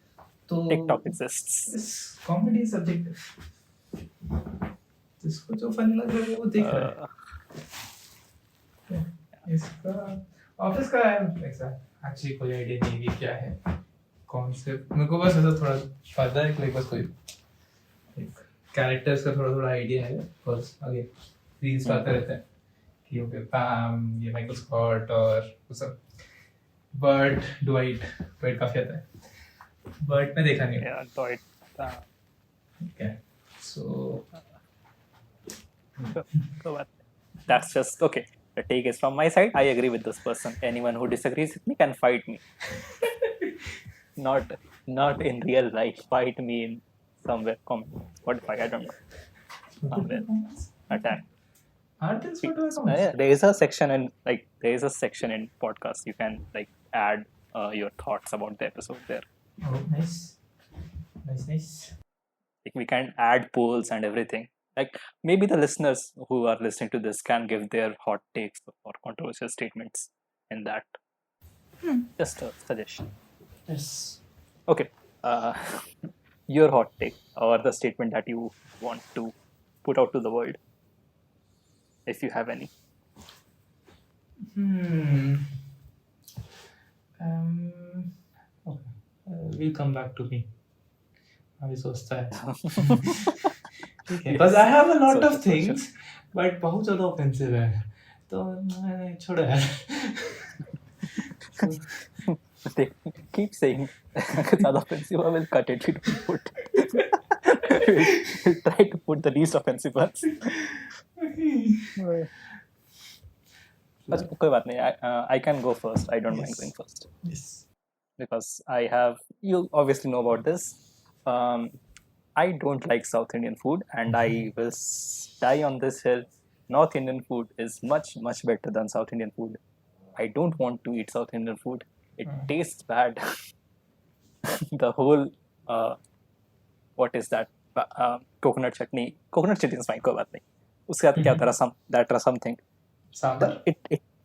So TikTok exists. This comedy is subjective. जिसको जो funny लग रहा है वो देख रहा है. इसका ऑफिस का एक्चुअली कोई आइडिया नहीं है क्या है कॉन्सेप्ट. मेरे को बस ऐसा थोड़ा पता है कि बस कोई कैरेक्टर्स का थोड़ा थोड़ा आइडिया है. बस आगे रील्स आते रहते हैं कि ओके पैम, ये माइकल स्कॉट और वो सब. बट डुआइट काफी आता है, बट मैं देखा नहीं. Yeah, Dwight. Okay, so That's just okay. The take is from my side. I agree with this person. Anyone who disagrees with me can fight me. Not in real life. Fight me in somewhere. Spotify, I don't know. Somewhere. Attack. There is a section in podcast. You can like add your thoughts about the episode there. Oh, nice. Like we can add polls and everything. Like maybe the listeners who are listening to this can give their hot takes or controversial statements in that. Just a suggestion. Yes. Okay. Your hot take or the statement that you want to put out to the world. if you have any. Okay. We'll come back to me. अभी सोचता है. ठीक है. Because I have a lot of things, but बहुत ज़्यादा offensive है. तो मैं छोड़ो यार. They keep saying ज़्यादा offensive, I will cut it. We don't put. We'll try to put the least offensive ones. अच्छा, कोई बात नहीं. I can go first. I don't mind going first. Yes. Because I have, you obviously know about this. I don't like South Indian food, and I will die on this hill. North Indian food is much, much better than South Indian food. I don't want to eat South Indian food. It tastes bad. The whole, what is that? Coconut chutney. Coconut chutney is fine, कोई बात नहीं. उसके साथ क्या होता है? That rasam thing. Sambar.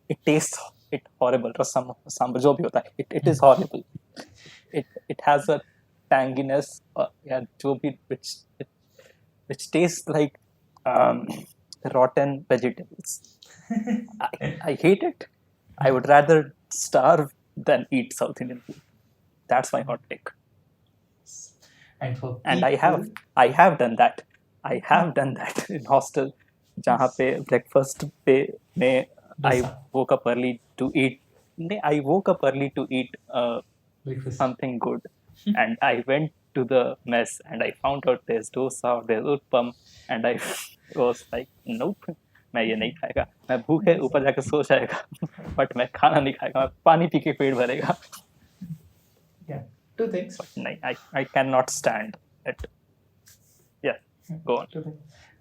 It tastes horrible. Rasam, sambar, जो भी होता है, it is horrible. It has a tanginess, जो भी which tastes like rotten vegetables. I hate it. I would rather starve than eat South Indian food. That's my hot take. And I have done that. I have done that in hostel, जहाँ पे breakfast पे में I woke up early to eat. I woke up early to eat something good, and I went to the mess and I found out there's dosa or there's utpam, and I was like, nope, मैं ये नहीं खाएगा. मैं भूखे ऊपर जाकर सो जाएगा, but मैं खाना नहीं खाएगा. मैं पानी पी के पेट भरेगा. Yeah, two things. But नहीं, I cannot stand it. Yeah, go on.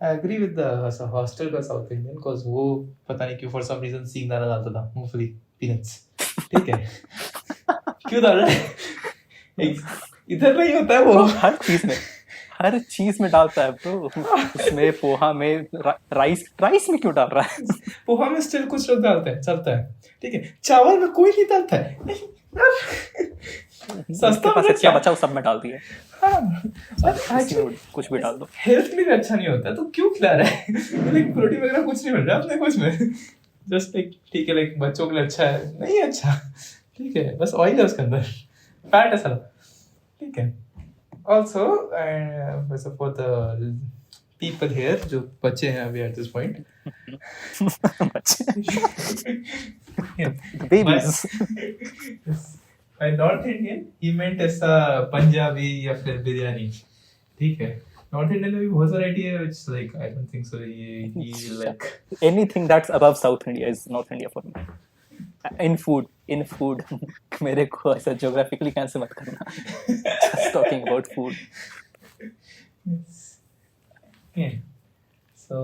I agree with the hostel का South Indian, because वो पता नहीं क्यों for some reason सींग दाना डालता था, मूंगफली, peanuts. ठीक है. क्यों डाल रहे? इधर नहीं होता है वो. हर चीज में डालता है ब्रो. उसमें पोहा में राइस में क्यों डाल रहा है? पोहा में स्टिल कुछ लोग डालते हैं, चलता है. ठीक है. चावल में कोई नहीं डालता है. सस्ता पास अच्छा बचा वो सब में डाल दिया. कुछ भी डाल दो. हेल्थ के लिए अच्छा नहीं होता, तो क्यों खिला रहा है? लाइक प्रोटीन वगैरह कुछ नहीं मिल रहा अपने कुछ में. जस्ट लाइक ठीक है, लाइक बच्चों के लिए अच्छा है, नहीं अच्छा. ठीक है, बस ऑयल है उसके अंदर, फैट है सारा. ठीक है. Also, for the people here जो बच्चे हैं अभी at this point. Babies. By North Indian, he meant ऐसा पंजाबी या फिर बिरयानी. ठीक है. North Indian में भी बहुत वैरायटी है, which like I don't think so. He like anything that's above South India is North India for me. In food, मेरे को ऐसा geographically cancel मत करना. Just talking about food. Yes. Yeah. So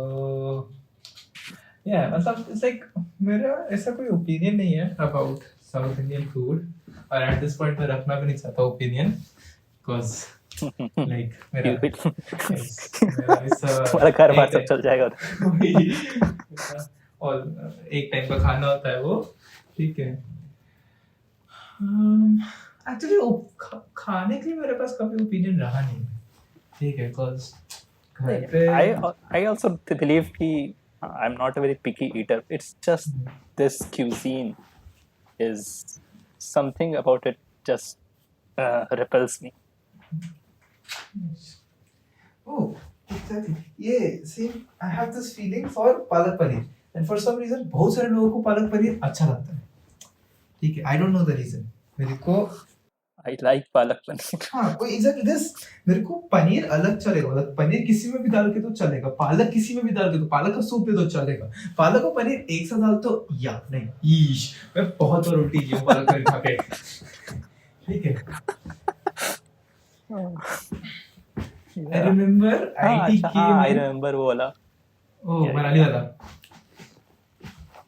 yeah, मतलब it's like मेरा ऐसा कोई opinion नहीं है about South Indian food, और at this point मैं रखना भी नहीं चाहता opinion, because like मेरा तुम्हारा घर बार सब चल जाएगा. और एक टाइम का खाना होता है वो. ठीक है. एक्चुअली खाने के लिए मेरे पास कभी ओपिनियन रहा नहीं. ठीक है, बिकॉज घर पे I also believe कि I'm not a very picky eater. It's just this cuisine is something about it just repels me. Oh, exactly. Yeah, see, I have this feeling for palak paneer, and for some reason बहुत सारे लोगों को पालक पनीर अच्छा लगता है. ठीक है, I don't know the reason. मेरे को I like पालक पनीर. हाँ, कोई exactly this. मेरे को पनीर अलग चलेगा, मतलब पनीर किसी में भी डाल के तो चलेगा, पालक किसी में भी डाल के तो, पालक का सूप दे तो चलेगा, पालक और पनीर एक साथ डाल तो या नहीं. ईश, मैं बहुत बार उल्टी की हूँ पालक पनीर खा के. ठीक है. I remember IT I remember वो वाला. Oh, मनाली वाला.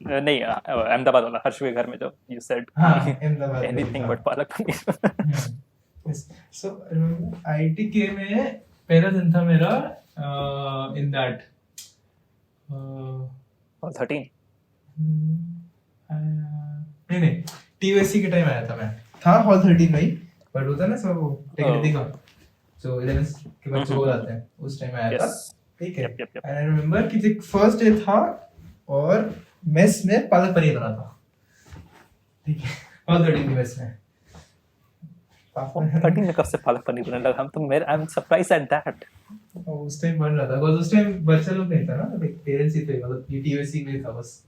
नहीं, अहमदाबाद वाला हर्ष के घर में जो you said anything but palak paneer. Yes. So ITK में पहला दिन था मेरा in that Hall 13. नहीं TUSC के टाइम आया था. मैं था Hall 13 में ही, बट होता ना सब टेक्निकली का जो 11 के बच्चे हो जाते हैं, उस टाइम आया था. ठीक है. And I remember कि फर्स्ट डे था और मेस में पालक पनीर बना था, ठीक है, और 13 की मेस में पापा 13 में कब से पालक पनीर बनने लगा? हम तो मेरे I am surprise at that. उस टाइम बन रहा था, बिकॉज उस टाइम बच्चा लोग नहीं था ना, पेरेंट्स ही थे, मतलब टीटीओसी में था बस,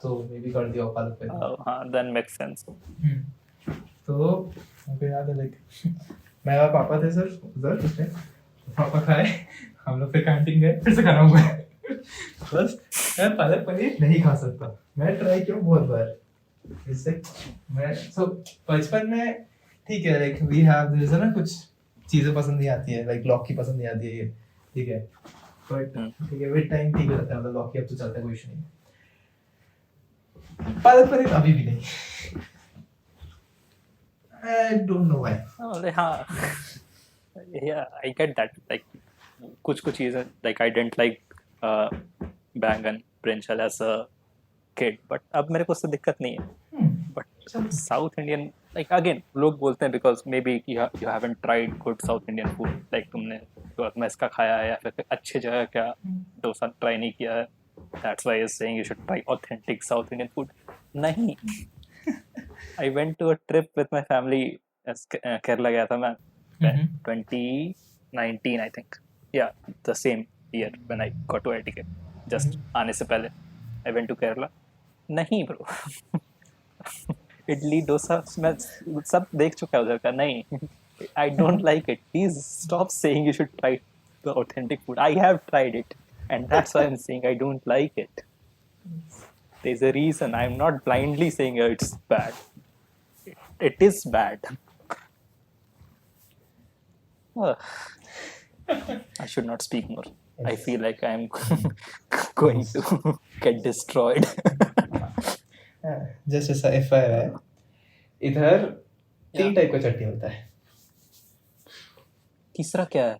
तो मे बी कर दिया पालक पनीर। हाँ, देन मेक सेंस। तो मुझे याद है लाइक मैं और पापा थे सर उधर उस टाइम, पापा खाए, हम लोग फिर कैंटीन गए, फिर से खाना हुआ बस मैं पालक पनीर नहीं खा सकता, मैं ट्राई किया बहुत बार इससे। मैं सो बचपन में ठीक है, लाइक वी हैव दिस ना, कुछ चीजें पसंद नहीं आती है, लाइक लौकी पसंद नहीं आती है ये, ठीक है, बट ठीक है विद टाइम ठीक रहता है, मतलब लौकी अब तो चलता है, कोई इशू नहीं। पालक पनीर अभी भी नहीं, आई डोंट नो व्हाई। हाँ, yeah, I get that. Like कुछ चीजें like I didn't like बैंगन brinjal as a kid, but अब मेरे को उससे दिक्कत नहीं है। But south Indian like again लोग बोलते हैं because maybe you haven't tried good South Indian food, like तुमने मैस का खाया है या फिर अच्छी जगह का डोसा ट्राई नहीं किया है, that's why you're saying you should try authentic South Indian food. नहीं, I went to a trip with my family, Kerala गया था मैं 2019 I think, yeah, the same year when I got to ITK, just आने से पहले I went to Kerala. नहीं bro, idli dosa मैं सब देख चुका उधर का, नहीं, I don't like it. Please stop saying you should try the authentic food. I have tried it and that's why I'm saying I don't like it. There's a reason. I'm not blindly saying it's bad. It is bad. I should not speak more. I feel like I'm going to get destroyed. Just ऐसा FYI है, इधर 3 type का चटनी होता है। तीसरा क्या है?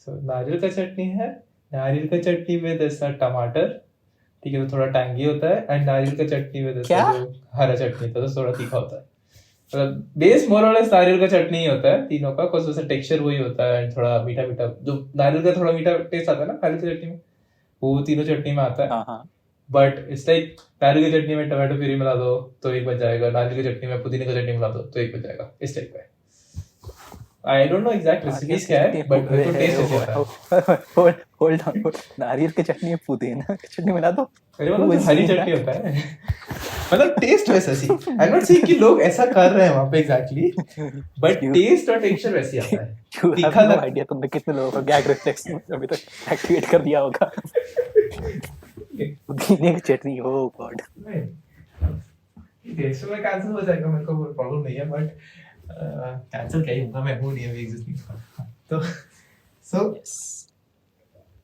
So, नारियल का चटनी है, नारियल का चटनी में जैसा टमाटर, ठीक है, तो थोड़ा टैंगी होता है, एंड नारियल का चटनी में जैसा जो हरा चटनी होता है तो थोड़ा तीखा होता है। मतलब बेस मोर और लेस नारियल का चटनी ही होता है तीनों का, कुछ वैसा टेक्सचर वही होता है, एंड थोड़ा मीठा मीठा, जो नारियल का थोड़ा मीठा टेस्ट आता है ना नारियल की चटनी में, वो तीनों चटनी में आता है। बट इट्स लाइक नारियल की चटनी में टमाटो प्यूरी मिला दो तो एक बन जाएगा, नारियल की चटनी में पुदीने की चटनी मिला दो तो एक बन जाएगा, इस टाइप का है। I don't know exact recipes क्या है, बट मेरे को टेस्ट ऐसे आता है। होल्ड ऑन, नारियल की चटनी में पुदीना की चटनी मिला दो, अरे मतलब हरी चटनी होता है, मतलब टेस्ट वैसा सी, आई नॉट सेइंग कि लोग ऐसा कर रहे हैं वहां पे एग्जैक्टली, बट टेस्ट और टेक्सचर वैसे आता है। तीखा लग आइडिया तुमने कितने लोगों का गैग रिफ्लेक्स अभी तक एक्टिवेट कर दिया होगा। पुदीने की चटनी, ओह गॉड। ठीक है, सो मैं कैंसिल हो जाएगा, मेरे को कोई प्रॉब्लम नहीं है, बट कैंसिल क्या ही होगा, मैं हूं नहीं अभी एग्जिस्ट नहीं करता, तो सो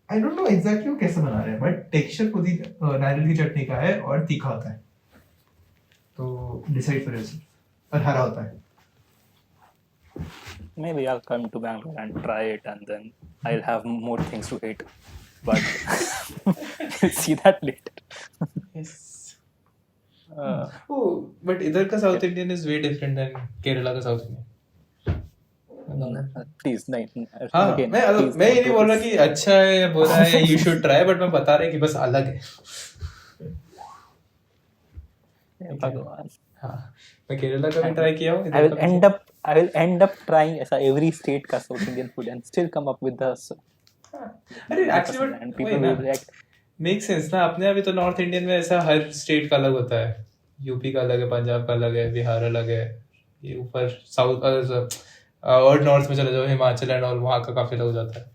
आई डोंट नो एग्जैक्टली वो कैसे बना रहे हैं, बट टेक्सचर पुदीना नारियल की चटनी का है और तीखा होता है, तो डिसाइड फॉर योरसेल्फ, और हरा होता है। Maybe I'll come to Bangalore and try it, and then I'll have more things to hate. But we'll see that later. Yes. Oh, but इधर का south Indian is way different than Kerala का south Indian. Please नहीं, हाँ, मैं ये नहीं बोल रहा कि अच्छा है या बुरा है, यू शुड ट्राई, बट मैं बता रहा कि बस अलग है। भगवान, हाँ, मैं केरला का भी ट्राई किया हूँ। I will end up trying ऐसा every state का South Indian food and still come up with the अरे actually and people will react. Make sense ना, अपने अभी तो नॉर्थ इंडियन में ऐसा हर स्टेट का अलग होता है, यूपी का अलग है, पंजाब का अलग है, बिहार अलग है, ये ऊपर साउथ और नॉर्थ में चले जाओ हिमाचल एंड और वहाँ का काफी अलग हो जाता है।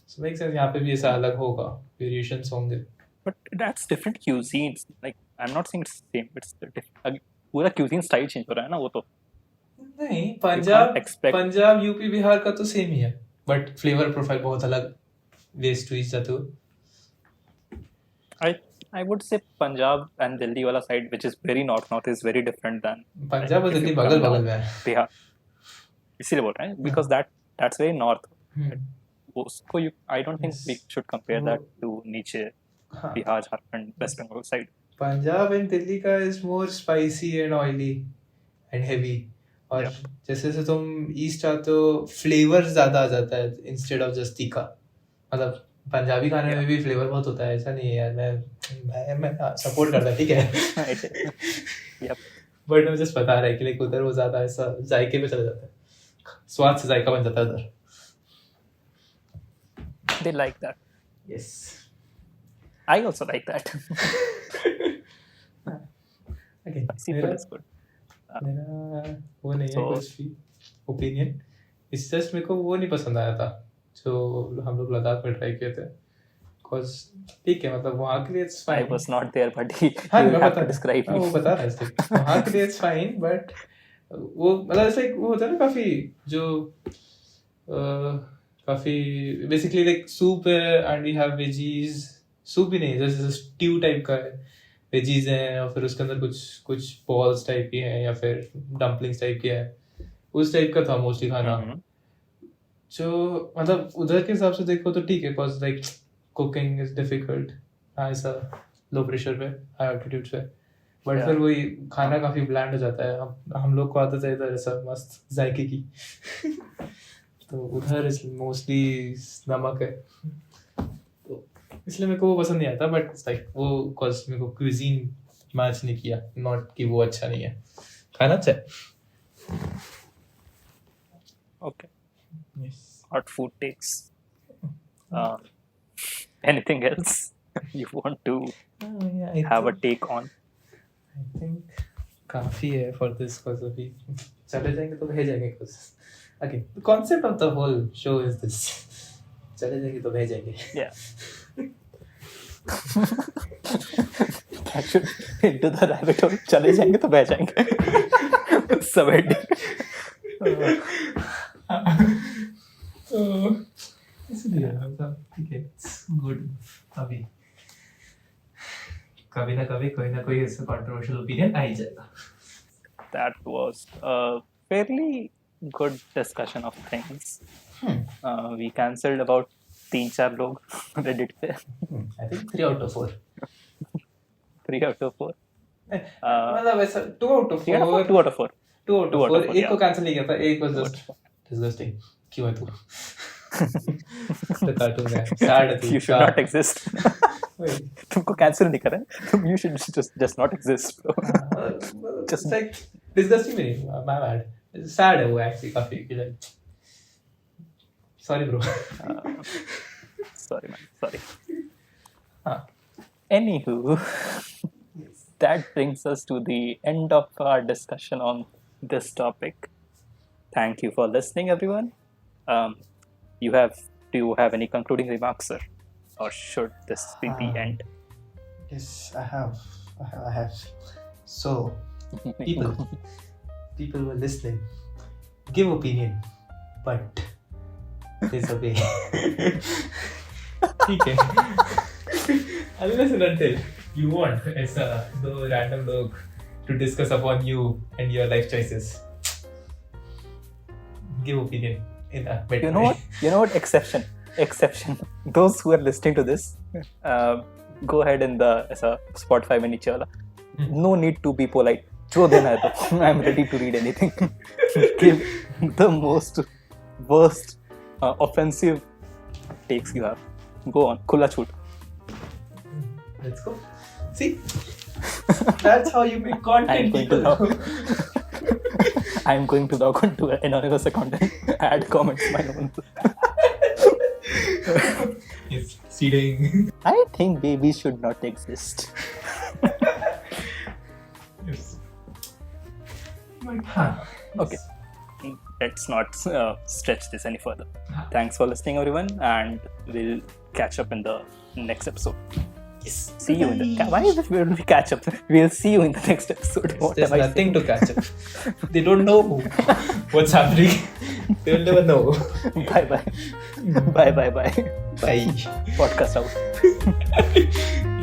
सो मेक सेंस यहाँ पे भी ऐसा अलग होगा, वेरिएशंस होंगे। But that's different cuisines. Like I'm not saying it's same, it's different. पूरा cuisine style change हो रहा है ना, वो तो नहीं, पंजाब यूपी बिहार का तो सेम ही है, बट फ्लेवर प्रोफाइल बहुत अलग, vast to each other. I would say Punjab and Delhi वाला side, which is very north is very different than Punjab और दिल्ली बगल बगल में है, बिहार, इसीलिए बोल रहे हैं because that's very north. उसको I don't think we should compare that to नीचे Bihar, Jharkhand, West Bengal side. Punjab and Delhi का is more spicy and oily and heavy, और जैसे जैसे तुम ईस्ट आते हो फ्लेवर ज्यादा आ जाता है इंस्टेड ऑफ जस्ट तीखा, मतलब पंजाबी खाने में भी फ्लेवर बहुत होता है, ऐसा नहीं है यार, मैं सपोर्ट करता, ठीक है, Yep. बट मुझे जस्ट बता रहा है कि लाइक उधर वो ज्यादा ऐसा जायके पे चला जाता है, स्वाद से जायका बन जाता है उधर. They like that. Yes. I also like that. Okay. Seafood is good. मेरा वो नहीं है So- कुछ भी ओपिनियन, इस जस्ट मेरे को वो नहीं पसंद आया था जो हम लोग लद्दाख में ट्राई किए थे, बिकॉज ठीक है मतलब वहाँ के लिए it's I fine. was not there, but he हाँ you मैं have बता to describe हाँ, me. वो बता रहा है इसलिए वहाँ के लिए इट्स फाइन, बट वो मतलब ऐसे वो होता है ना काफी जो काफी बेसिकली लाइक सूप है and you have veggies, soup भी नहीं जैसे स्ट्यू टाइप का है, वेजीज हैं और फिर उसके अंदर कुछ कुछ बॉल्स टाइप की हैं या फिर डम्पलिंग्स टाइप की है, उस टाइप का था मोस्टली खाना. Mhm. जो मतलब उधर के हिसाब से देखो तो ठीक है, because like cooking is difficult ऐसा लो प्रेशर पे हाई एल्टीट्यूड पे, बट Yeah. फिर वही खाना काफी ब्लैंड हो जाता है. हम लोग को आदत है इधर ऐसा मस्त जायके की तो उधर मोस्टली नमक है, तो इसलिए मेरे को वो पसंद नहीं आता, बट लाइक वो कॉज मेरे को क्विजीन मैच नहीं किया, नॉट कि वो अच्छा नहीं है, खाना अच्छा है. Okay. Yes. Hot food takes. Anything else you want to Yeah, I have a think- take on? I think काफी है for this cause अभी चले जाएंगे तो भेजेंगे कुछ. Okay, the concept of the whole show is this. चले जाएंगे तो भेजेंगे. Yeah. That should into the rabbit hole. चले जाएंगे तो बह जाएंगे. सब ending. तो इसलिए मतलब ठीक है, it's good. अभी कभी ना कभी कोई ना कोई ऐसा controversial opinion आ ही जाएगा. That was a fairly good discussion of things. We cancelled about 3-4 लोग Reddit पे. I think 3 out of 4. 3 out of 4. मतलब ऐसा 2 out of 3 out of 4? 4. 2 out of 4. 2 out Two of out of 4. four, एक को yeah. Cancel नहीं किया था, एक was Two just out of disgusting. क्यों है तू? The cartoon guy. Sad है तू. You should not exist. Wait. तुमको कैंसिल नहीं कर रहे हैं. You should just not exist. Just like disgusting भी नहीं, my bad. Sad है वो actually काफी कि like sorry bro. Sorry man, sorry. हाँ. Anywho, that brings us to the end of our discussion on this topic. Thank you for listening, everyone. Do you have any concluding remarks, sir? Or should this be the end? Yes, I have. So, people were listening. Give opinion, but disobey. ठीक है. Unless and until you want ऐसा दो random लोग to discuss upon you and your life choices. Give opinion in a better You know what? You know what? Exception. Those who are listening to this, go ahead in the Spotify में नीचे वाला. No need to be polite. जो देना है तो I'm ready to read anything. Give the most worst offensive takes you have. Go on. खुला छूट. Let's go. See? That's how you make content. I'm going to log on to an anonymous account and add comments my own. Yes, seeding. I think babies should not exist. Yes. Okay. Let's not stretch this any further. Thanks for listening, everyone, and we'll catch up in the next episode. Yes. See you in the. Why is it we'll catch up? We'll see you in the next episode. What There's am I nothing to catch up. They don't know what's happening. They'll never know. saying? Bye. Bye. Podcast out.